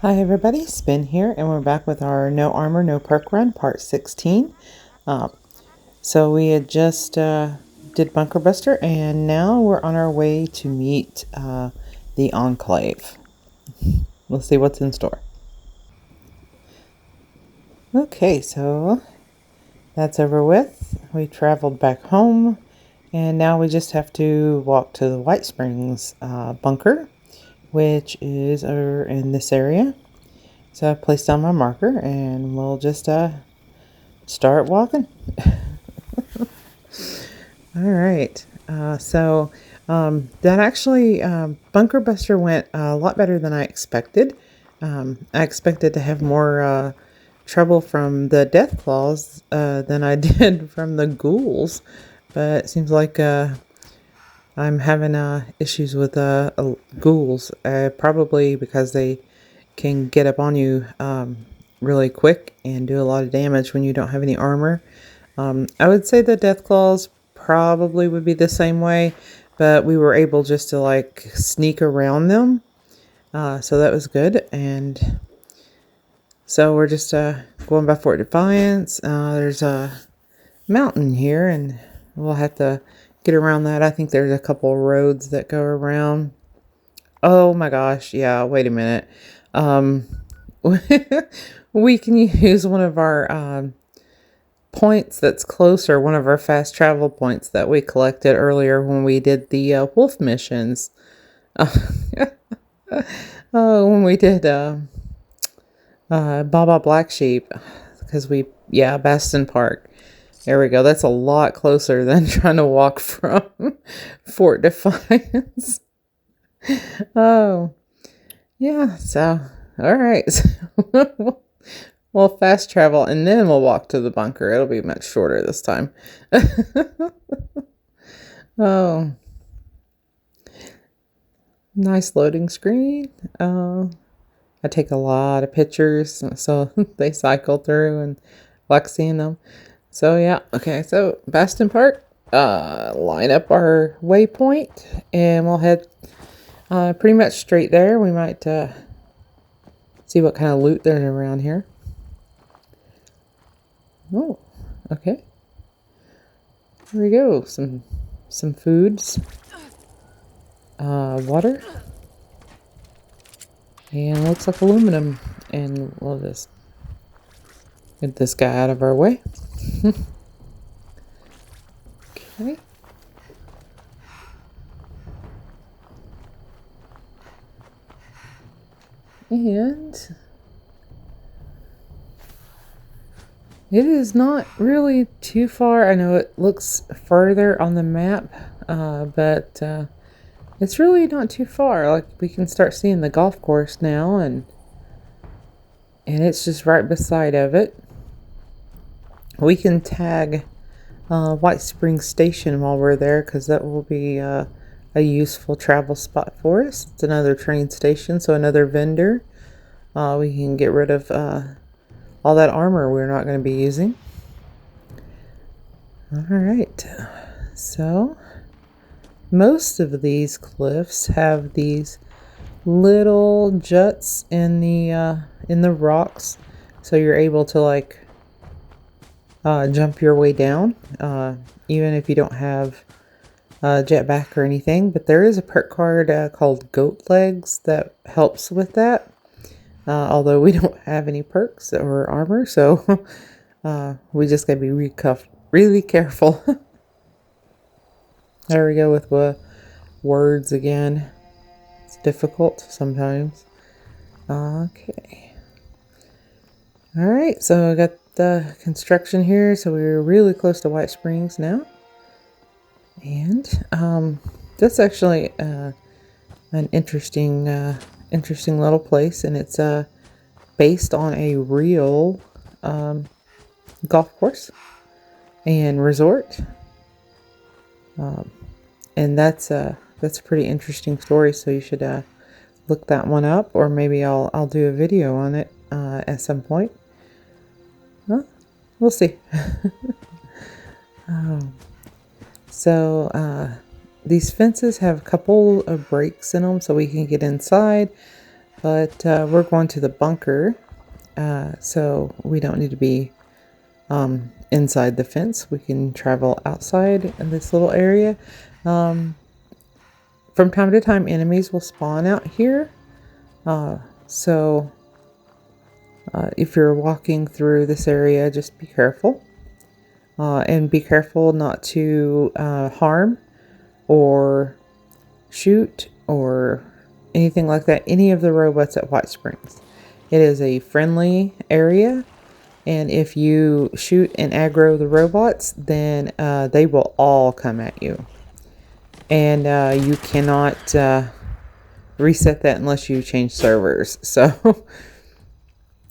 Hi everybody, Spin here, and we're back with our No Armor, No Perk run, part 16. So we had just did Bunker Buster, and now we're on our way to meet the Enclave. Let's see what's in store. Okay, so that's over with. We traveled back home, and now we just have to walk to the White Springs bunker, which is over in this area. So I placed down my marker, and we'll just start walking. All right. That actually, Bunker Buster went a lot better than I expected. I expected to have more trouble from the death claws than I did from the ghouls, but it seems like I'm having issues with ghouls, probably because they can get up on you really quick and do a lot of damage when you don't have any armor. I would say the death claws probably would be the same way, but we were able just to like sneak around them. So that was good. And so we're just going by Fort Defiance. There's a mountain here, and we'll have to get around that. I think there's a couple roads that go around. Oh my gosh. Yeah, wait a minute. Um, we can use one of our points that's closer, one of our fast travel points that we collected earlier when we did the wolf missions. When we did Baba Black Sheep, because Baston Park. There we go. That's a lot closer than trying to walk from Fort Defiance. Oh, yeah. So, all right. We'll fast travel and then we'll walk to the bunker. It'll be much shorter this time. Oh, nice loading screen. I take a lot of pictures, so they cycle through and like seeing them. So yeah, okay. So Baston Park. Line up our waypoint, and we'll head pretty much straight there. We might see what kind of loot there's around here. Oh, okay. Here we go. Some foods. Water. And looks like aluminum. And we'll just get this guy out of our way. Okay. And it is not really too far. I know it looks further on the map, but it's really not too far. Like, we can start seeing the golf course now, and it's just right beside of it. We can tag White Springs Station while we're there, because that will be a useful travel spot for us. It's another train station, so another vendor. We can get rid of all that armor we're not going to be using. All right, so most of these cliffs have these little juts in the rocks, so you're able to like jump your way down, even if you don't have jetpack or anything. But there is a perk card called Goat Legs that helps with that. Although we don't have any perks or armor, so we just gotta be really careful. There we go with words again. It's difficult sometimes. Okay. All right, so I got the construction here, so we're really close to White Springs now. And that's actually an interesting little place, and it's based on a real golf course and resort, and that's a pretty interesting story. So you should look that one up, or maybe I'll do a video on it at some point. Huh? We'll see. So these fences have a couple of breaks in them, so we can get inside. But we're going to the bunker, so we don't need to be inside the fence. We can travel outside in this little area. From time to time, enemies will spawn out here. So if you're walking through this area, just be careful. And be careful not to harm or shoot or anything like that, any of the robots at White Springs. It is a friendly area, and if you shoot and aggro the robots, then they will all come at you. And you cannot reset that unless you change servers. So,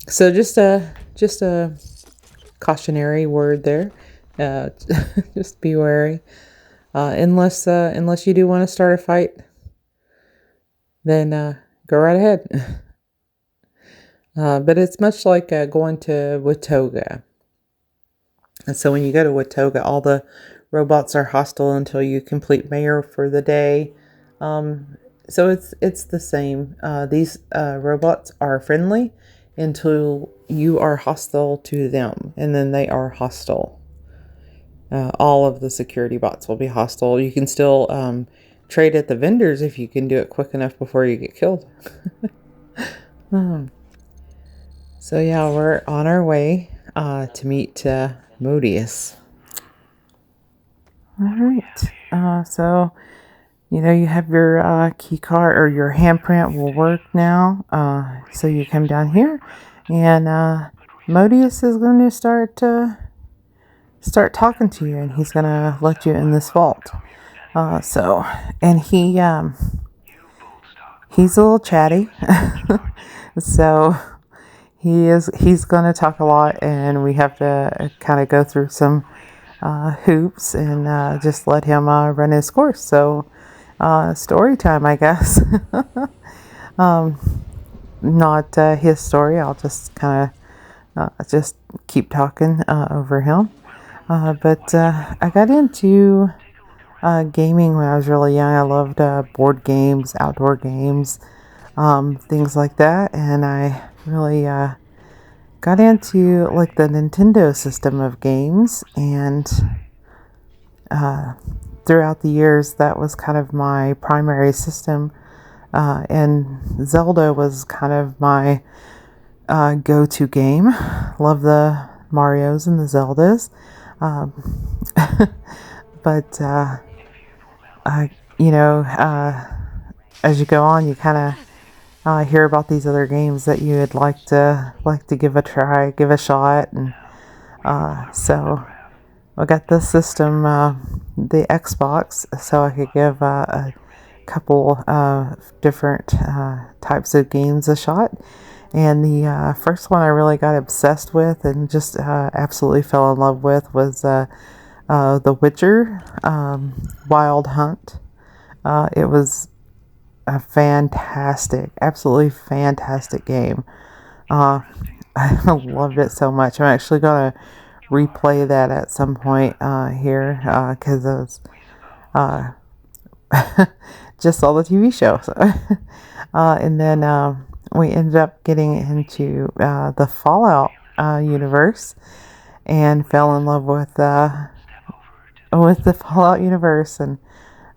so just a cautionary word there. Just be wary. Unless you do want to start a fight, then go right ahead. But it's much like going to Watoga. And so when you go to Watoga, all the robots are hostile until you complete mayor for the day. So it's the same. These robots are friendly until you are hostile to them, and then they are hostile. All of the security bots will be hostile. You can still trade at the vendors if you can do it quick enough before you get killed. So yeah, we're on our way to meet Modius. All right. So you know you have your key card, or your handprint will work now. So you come down here, and Modius is going to start talking to you, and he's gonna let you in this vault. And he's a little chatty. So he's gonna talk a lot, and we have to kind of go through some hoops and just let him run his course. So story time, I guess. Not his story. I'll just kind of just keep talking over him. But I got into gaming when I was really young. I loved board games, outdoor games, things like that. And I really got into like the Nintendo system of games. And throughout the years, that was kind of my primary system. And Zelda was kind of my go-to game. Love the Marios and the Zeldas. But as you go on, you kind of hear about these other games that you would like to give a try, give a shot, and so I got this system, the Xbox, so I could give a couple different types of games a shot. And the first one I really got obsessed with and just absolutely fell in love with was The Witcher Wild Hunt. It was a fantastic, absolutely fantastic game. I loved it so much. I'm actually going to replay that at some point here because I was just saw the TV show. So. And then we ended up getting into the Fallout universe and fell in love with the Fallout universe, and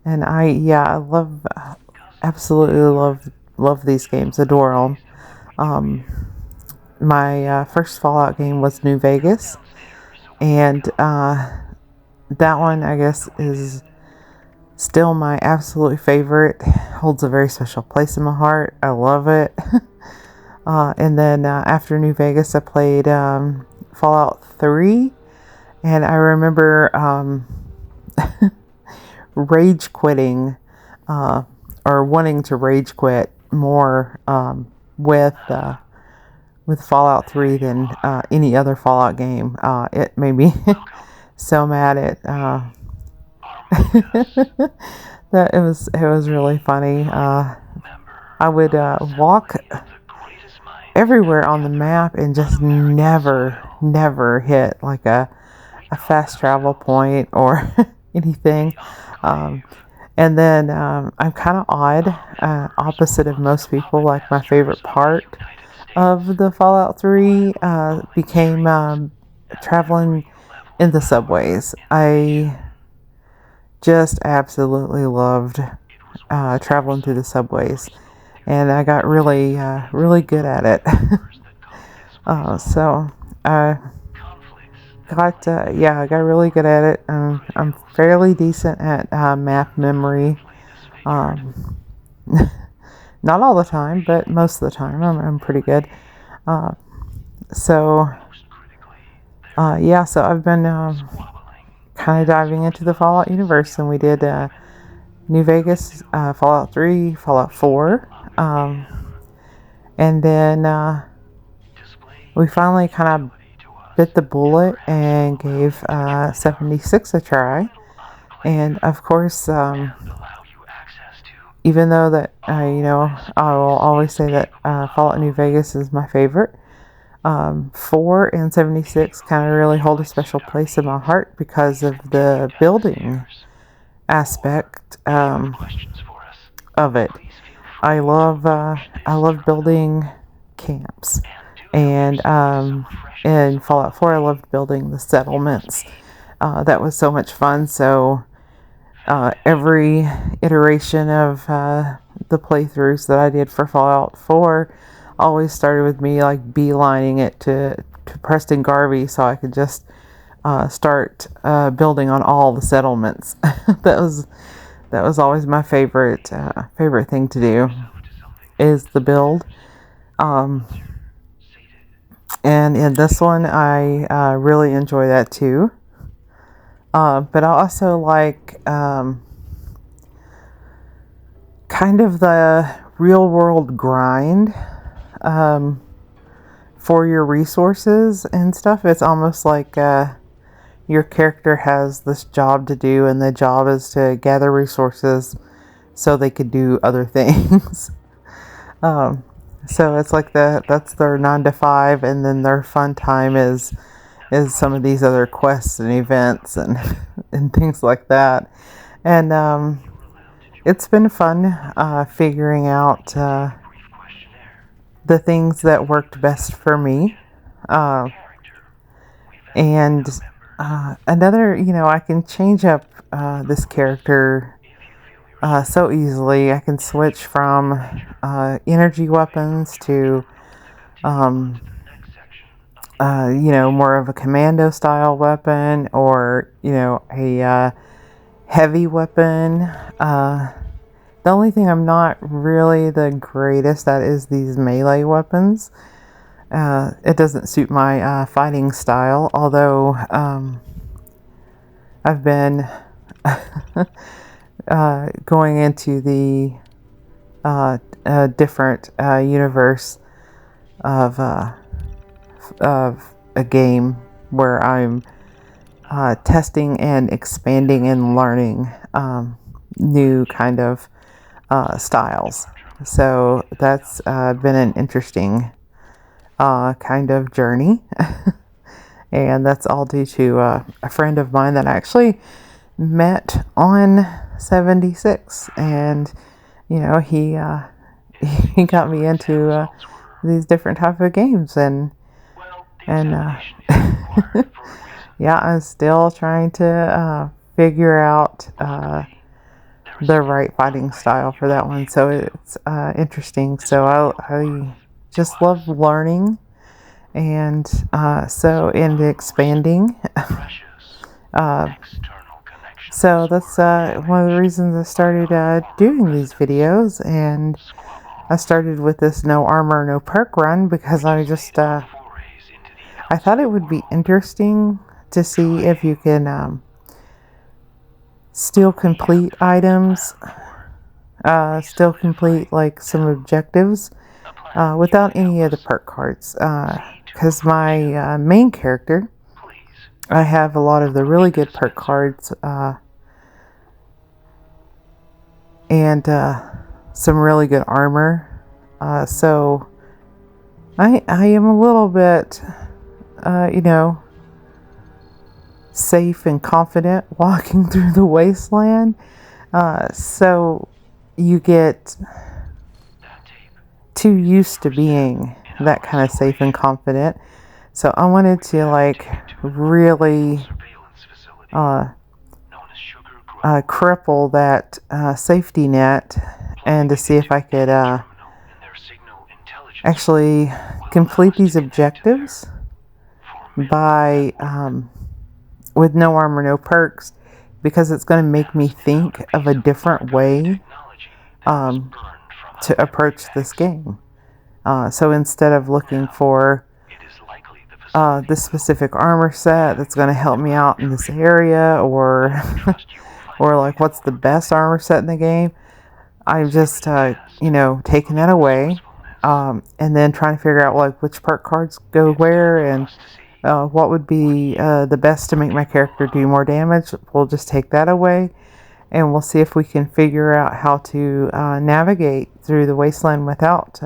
I love, absolutely love these games, adore them. My first Fallout game was New Vegas, and that one I guess is still my absolute favorite. Holds a very special place in my heart. I love it. And then after New Vegas, I played Fallout 3, and I remember rage quitting or wanting to rage quit more with Fallout 3 than any other Fallout game. It made me so mad at that it was really funny. I would walk everywhere on the map and just never hit like a fast travel point or anything. And then I'm kind of odd, opposite of most people. Like my favorite part of the Fallout 3 became traveling in the subways. I just absolutely loved traveling through the subways, and I got really good at it. So I I got really good at it. I'm fairly decent at map memory. Um, Not all the time, but most of the time I'm pretty good. Uh, so so I've been kind of diving into the Fallout universe, and we did New Vegas, Fallout 3, Fallout 4, and then we finally kind of bit the bullet and gave 76 a try. And of course, even though that I will always say that Fallout New Vegas is my favorite, 4 and 76 kind of really hold a special place in my heart because of the building aspect of it. I love building camps, and in Fallout 4 I loved building the settlements. That was so much fun. So every iteration of the playthroughs that I did for Fallout 4 always started with me like beelining it to Preston Garvey so I could just start building on all the settlements. that was always my favorite thing to do, is the build. Um, and in this one, I really enjoy that too. But I also like kind of the real world grind for your resources and stuff. It's almost like your character has this job to do, and the job is to gather resources so they could do other things. So it's like that's their 9 to 5, and then their fun time is some of these other quests and events and and things like that. And it's been fun figuring out the things that worked best for me. And another, I can change up this character so easily. I can switch from energy weapons to more of a commando style weapon, or, a heavy weapon. The only thing I'm not really the greatest at is these melee weapons. It doesn't suit my fighting style, although I've been going into the different universe of a game where I'm testing and expanding and learning new kind of styles. So that's been an interesting kind of journey. And that's all due to a friend of mine that I actually met on 76. And, he he got me into these different type of games. And yeah, I'm still trying to figure out the right fighting style for that one. So it's interesting. So I just love learning, and and expanding. So that's one of the reasons I started doing these videos. And I started with this no armor, no perk run because I just I thought it would be interesting to see if you can still complete items, still complete like some objectives without any of the perk cards. Because my main character, I have a lot of the really good perk cards and some really good armor. So I am a little bit, safe and confident walking through the wasteland. So you get too used to being that kind of safe and confident. So I wanted to like really cripple that safety net and to see if I could actually complete these objectives by with no armor, no perks, because it's going to make me think of a different way to approach this game. So instead of looking for this specific armor set that's going to help me out in this area, or or like what's the best armor set in the game, I'm just taking that away, and then trying to figure out like which perk cards go where, and what would be the best to make my character do more damage. We'll just take that away, and we'll see if we can figure out how to navigate through the wasteland without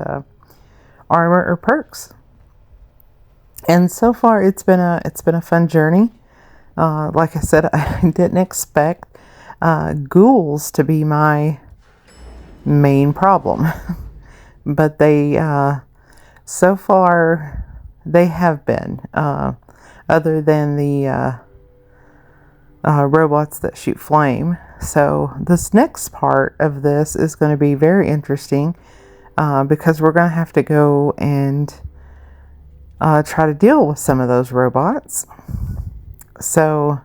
armor or perks. And so far, it's been a fun journey. Like I said, I didn't expect ghouls to be my main problem, but they so far they have been. Other than the robots that shoot flame. So this next part of this is going to be very interesting because we're going to have to go and try to deal with some of those robots. So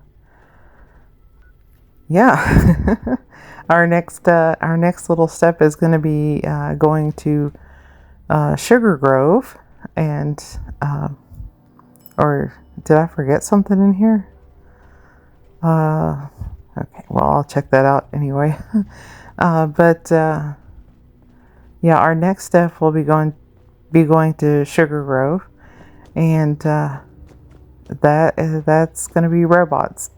yeah, our next little step is going to be going to Sugar Grove, and or did I forget something in here? Okay, well, I'll check that out anyway. But yeah, our next step will be going to Sugar Grove, and that's going to be robots,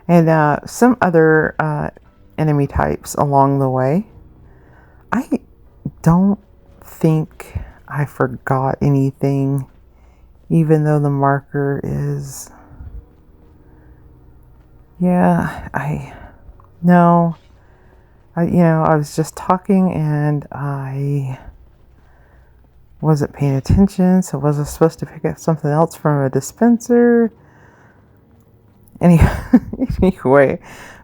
and some other enemy types along the way. I don't think I forgot anything, even though the marker is. Yeah, I was just talking and I wasn't paying attention, so was I supposed to pick up something else from a dispenser? Anyway,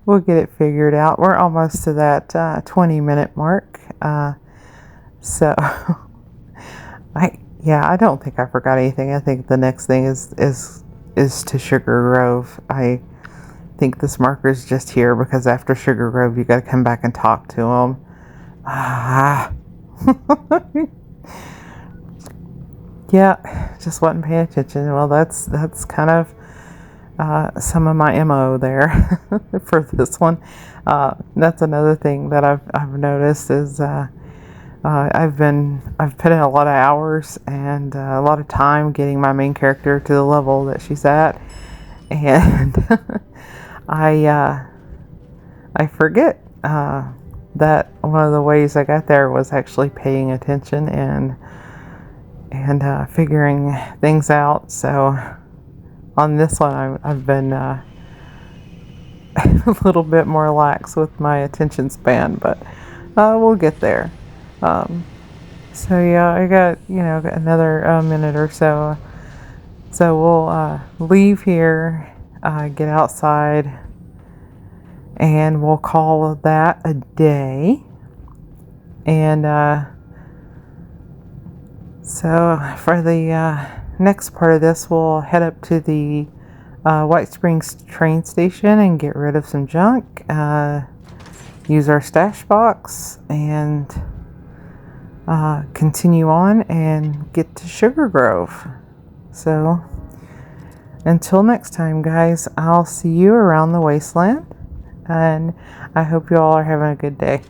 we'll get it figured out. We're almost to that 20-minute mark. So I don't think I forgot anything. I think the next thing is to Sugar Grove. I think this marker is just here because after Sugar Grove you got to come back and talk to them. Yeah, just wasn't paying attention. Well, that's kind of some of my MO there for this one. That's another thing that I've noticed is I've put in a lot of hours and a lot of time getting my main character to the level that she's at, and I forget that one of the ways I got there was actually paying attention and figuring things out. So on this one, I've been a little bit more lax with my attention span, but we'll get there. So yeah, I got another minute or so. So we'll leave here. Get outside, and we'll call that a day. And so for the next part of this, we'll head up to the White Springs train station and get rid of some junk, use our stash box, and continue on and get to Sugar Grove. So until next time, guys, I'll see you around the wasteland, and I hope you all are having a good day.